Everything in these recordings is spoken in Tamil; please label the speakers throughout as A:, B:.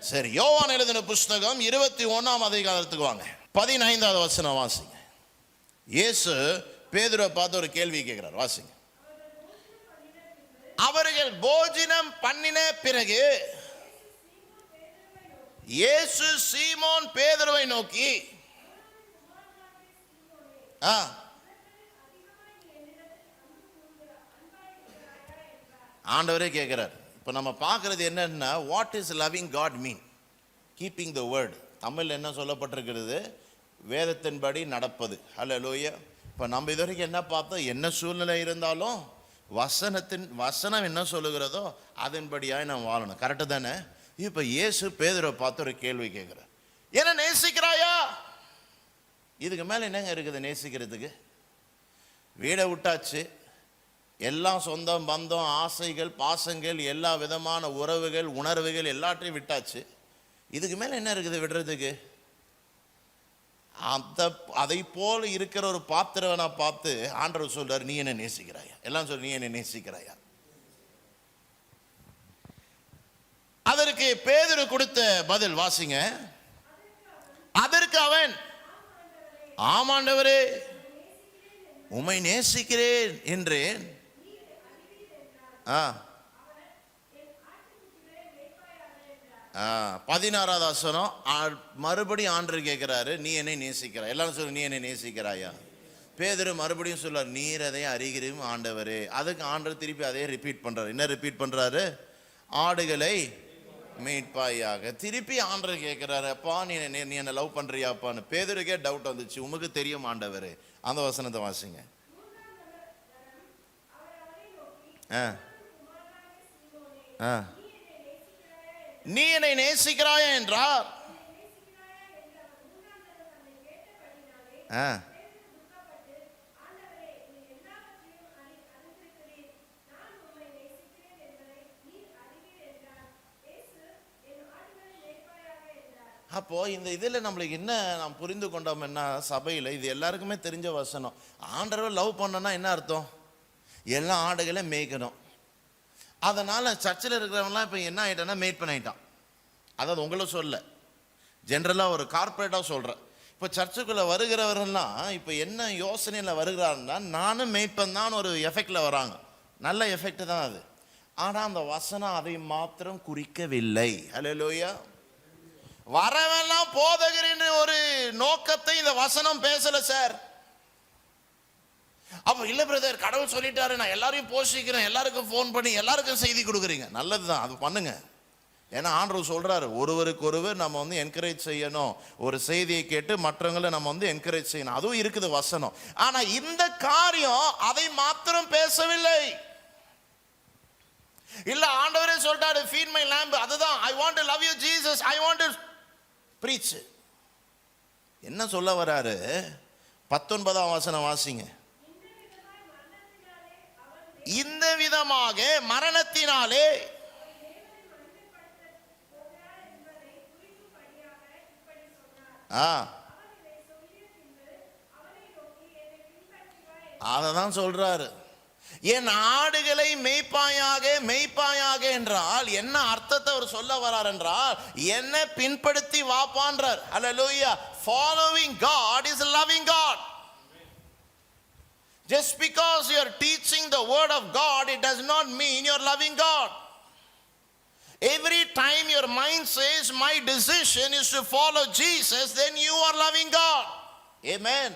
A: சரி, யோவான் எழுதின புஸ்தகம் 21ஆம் அதிகாரத்துக்கு வாங்க. 15வது வசனம் வாசிங்க. இயேசு பேதுருவை பார்த்து ஒரு கேள்வி கேட்கிறார், வாசிங்க. அவர்கள் போஜனம் பண்ணின பிறகு இயேசு சீமோன் பேதுருவை நோக்கி, ஆண்டவரே கேட்கிறார். இப்போ நம்ம பார்க்கறது என்னன்னா, what is loving God mean? Keeping the word. Tamil என்ன சொல்லப்பட்டிருக்கிறது? வேதத்தின்படி நடப்பது. ஹல்லேலூயா. இப்போ நம்ம இது வரைக்கும் என்ன பார்த்தோம்? என்ன சூழ்நிலை இருந்தாலும் வசனம் என்ன சொல்லுகிறதோ அதன்படியாக நம்ம வாழணும். கரெக்டு தானே? இப்போ இயேசு பேதுருவை பார்த்து ஒரு கேள்வி கேட்குறார், என்ன நேசிக்கிறாயா? இதுக்கு மேலே என்னங்க இருக்குது நேசிக்கிறதுக்கு? வீடை விட்டாச்சு, எல்லாம் சொந்தம் பந்தம் ஆசைகள் பாசங்கள் எல்லா விதமான உறவுகள் உணர்வுகள் எல்லாத்தையும் விட்டாச்சு. இதுக்கு மேலே என்ன இருக்குது விடுறதுக்கு? அதை போல் இருக்கிற ஒரு பாத்திரவனை பார்த்து ஆண்டவர் சொல்றார், நீ என்ன நேசிக்கிறாயா? எல்லாம் சொல்லு, நீ என்ன நேசிக்கிறாயா? அதற்கு பேதுரு கொடுத்த பதில் வாசிங்க. அதற்கு அவன், ஆமாண்டவரே உம்மை நேசிக்கிறேன் என்றேன். 16வது வசனம் மறுபடியும் ஆண்டவர் கேட்கிறாரு, நீ என்னை நேசிக்கிறாய்? எல்லாரும் சொல்லு, நீ என்னை நேசிக்கிறாயா? பேதுரு மறுபடியும் சொல்றார், நீர் அதை அறிகிறீம் ஆண்டவரே. அதுக்கு ஆண்டவர் திருப்பி அதே ரிப்பீட் பண்றாரு. என்ன ரிப்பீட் பண்றாரு? ஆடுகளை மேய்ப்பாயாக. திருப்பி ஆண்டவர் கேட்கிறாரு, அப்பா நீ என்ன லவ் பண்றியாப்பான்னு. பேதுருக்கே டவுட் வந்துச்சு, உமக்கு தெரியும் ஆண்டவரே. அந்த வசனத்தை வாசிங்க. நீ என்னை நேசிக்கிறாயா என்றார். அப்போ இந்த இதில் நம்மளுக்கு என்ன நாம் புரிந்து கொண்டோம்னா, சபையில் இது எல்லாருக்குமே தெரிஞ்ச வசனம். ஆண்டவர் லவ் பண்ணனா என்ன அர்த்தம்? எல்லா ஆடுகளை மேய்க்கணும். அதனால் சர்ச்சில் இருக்கிறவங்களாம் இப்போ என்ன ஆகிட்டான்னா மேய்ட் பண்ணிட்டான். அதாவது உங்களை சொல்ல, ஜென்ரலாக ஒரு கார்பரேட்டாக சொல்கிறேன். இப்போ சர்ச்சுக்குள்ளே வருகிறவர்கள்லாம் இப்போ என்ன யோசனையில் வருகிறாருன்னா, நானும் மேய்ப்பன் தான் ஒரு எஃபெக்டில் வராங்க. நல்ல எஃபெக்ட் தான் அது. ஆனால் அந்த வசனம் அதை மாத்திரம் குறிக்கவில்லை. ஹல்லேலூயா. வரவெல்லாம் போதகர் என்ற ஒரு நோக்கத்தை இந்த வசனம் பேசலை சார். அப்போ இல்லை பிரதர், கடவுள் சொல்லிட்டாரு, நான் எல்லாரையும் போஷிக்கிறேன், எல்லாருக்கும் ஃபோன் பண்ணி எல்லாருக்கும் செய்தி கொடுக்குறீங்க. நல்லது தான், அது பண்ணுங்க. ஏன்னா ஆண்டவர் சொல்றாரு, ஒருவருக்கு ஒருவர் நம்ம வந்து என்கரேஜ் செய்யணும். ஒரு செய்தியை கேட்டு மற்றவங்களை நம்ம வந்து என்கரேஜ் செய்யணும். அதுவும் இருக்குது வசனம். ஆனா இந்த காரியம் அதை மாத்திரம் பேசவில்லை. இல்ல ஆண்டவரே சொல்லிட்டாரு, ஃபீட் மை lamb. அதுதான், I want to love you Jesus, I want to breach. என்ன சொல்ல வராரு? 19ஆம் வசனம் வாசிங்க. இந்த விதமாக மரணத்தினாலே அததான் சொல்றாரு. என் ஆடுகளை மேய்ப்பாயாக மேய்ப்பாயாக என்றால் என்ன அர்த்தத்தை அவர் சொல்ல வரார் என்றால், என்ன பின்படுத்தி வாப்பான்றார். ஹல்லேலூயா. Following God is loving God. Just because you are teaching the word of God, it does not mean you are loving God. Every time your mind says my decision is to follow Jesus, then you are loving God. Amen.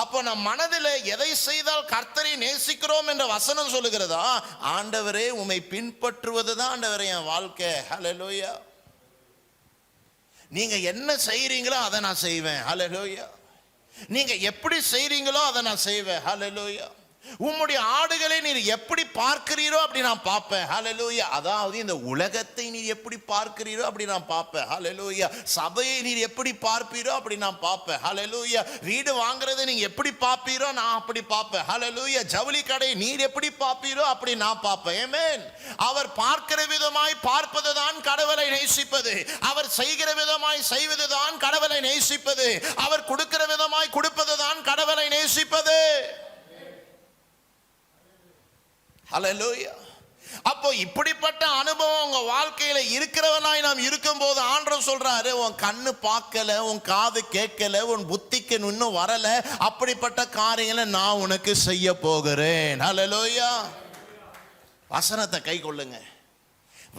A: அப்போ நம் மனதில் எதை செய்தால் கர்த்தரை நேசிக்கிறோம் என்ற வசனம் சொல்லுகிறதா, ஆண்டவரே உம்மை பின்பற்றுவதுதான் ஆண்டவரே என் வாழ்க்கை. ஹல்லேலூயா. நீங்க என்ன செய்றீங்களோ அதை நான் செய்வேன். ஹல்லேலூயா. நீங்க எப்படி செய்றீங்களோ அதை நான் செய்வேன். ஹல்லேலூயா. உம்முடைய ஆடுகளை நீர் எப்படி பார்க்கிறீரோ அப்படி நான் பார்ப்பேன். ஹல்லேலூயா. அதாவது இந்த உலகத்தை நீர் எப்படி பார்க்கிறீரோ அப்படி நான் பார்ப்பேன். ஹல்லேலூயா. சபையை நீர் எப்படி பார்ப்பீரோ அப்படி நான் பார்ப்பேன். ஹல்லேலூயா. வீடு வாங்குறதை நீங்க எப்படி பார்ப்பீரோ நான் அப்படி பார்ப்பேன். ஹல்லேலூயா. ஜவுளி கடை நீர் எப்படி பார்ப்பீரோ அப்படி நான் பார்ப்பேன். ஆமென். அவர் பார்க்கிற விதமாய் பார்ப்பதுதான் கடவுளை நேசிப்பது. அவர் செய்கிற விதமாய் செய்வதுதான் கடவுளை நேசிப்பது. அவர் கொடுக்கிற விதமாய் கொடுப்பதுதான் கடவுளை நேசிப்பது. ஹல்லேலூயா. அப்போ இப்படிப்பட்ட அனுபவம் உங்க வாழ்க்கையில இருக்கிறவனாய் நாம் இருக்கும்போது ஆண்டவர் சொல்றாரு, உன் கண்ணு பார்க்கல, உன் காது கேட்கல, உன் புத்திக்கு இன்னும் வரல, அப்படிப்பட்ட காரியங்களை நான் உனக்கு செய்ய போகிறேன். ஹல்லேலூயா. வசனத்தை கை கொள்ளுங்க,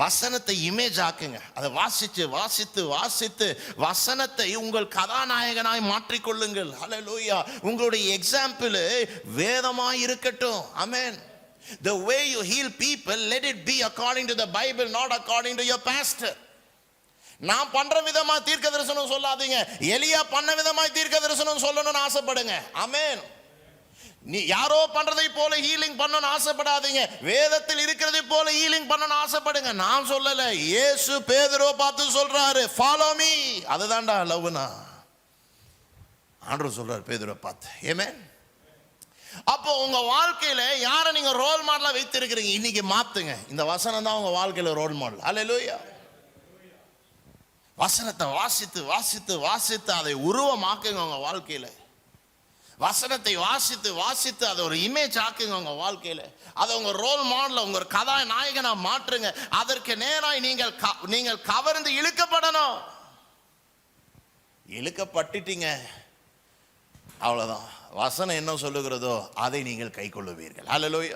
A: வசனத்தை இமேஜ் ஆக்குங்க, அதை வாசித்து வாசித்து வாசித்து வசனத்தை உங்கள் கதாநாயகனாய் மாற்றிக்கொள்ளுங்கள். ஹல்லேலூயா. உங்களுடைய எக்ஸாம்பிள் வேதமாய் இருக்கட்டும். ஆமென். The way you heal people, let it be according to the Bible, not according to your pastor. நான் பண்ற விதமா தீர்க்க தரிசனம் சொல்லாதீங்க, எலியா பண்ண விதமாய் தீர்க்க தரிசனம் சொல்லணும்னு ஆசைப்படுங்க. ஆமென். நீ யாரோ பண்றதை போல ஹீலிங் பண்ணணும்னு ஆசைப்படாதீங்க, வேதத்தில் இருக்கிறதை போல ஹீலிங் பண்ணணும்னு ஆசைப்படுங்க. நான் சொல்லல, இயேசு பேதுருவை பார்த்து சொல்றாரு, ஃபாலோ மீ. அதுதான்டா லவ்னா. ஆண்டவர் சொல்றாரு பேதுருவை பார்த்து. ஆமென். அப்போ உங்க வாழ்க்கையில யாரை நீங்க ரோல் மாடலா வைத்திருக்கிறீங்க, இன்னைக்கு மாத்துங்க. இந்த வசனம் தான் உங்க வாழ்க்கையில ரோல் மாடல். ஹல்லேலூயா. வசனத்தை வாசித்து வாசித்து வாசித்து அதை உருவமாக்குங்க உங்க வாழ்க்கையில. வசனத்தை வாசித்து வாசித்து அதை ஒரு இமேஜ் ஆக்குங்க உங்க வாழ்க்கையில. அதை உங்க ரோல் மாடல, உங்க கதாநாயகனா மாற்றுங்க. அதற்கு நேராய் நீங்கள் கவர்ந்து இழுக்கப்படணும். இழுக்கப்பட்டுட்டீங்க, அவ்வளவுதான். வசனம் என்ன சொல்லுகிறதோ அதை நீங்கள் கை கொள்ளுவீர்கள். ஹல்லேலூயா.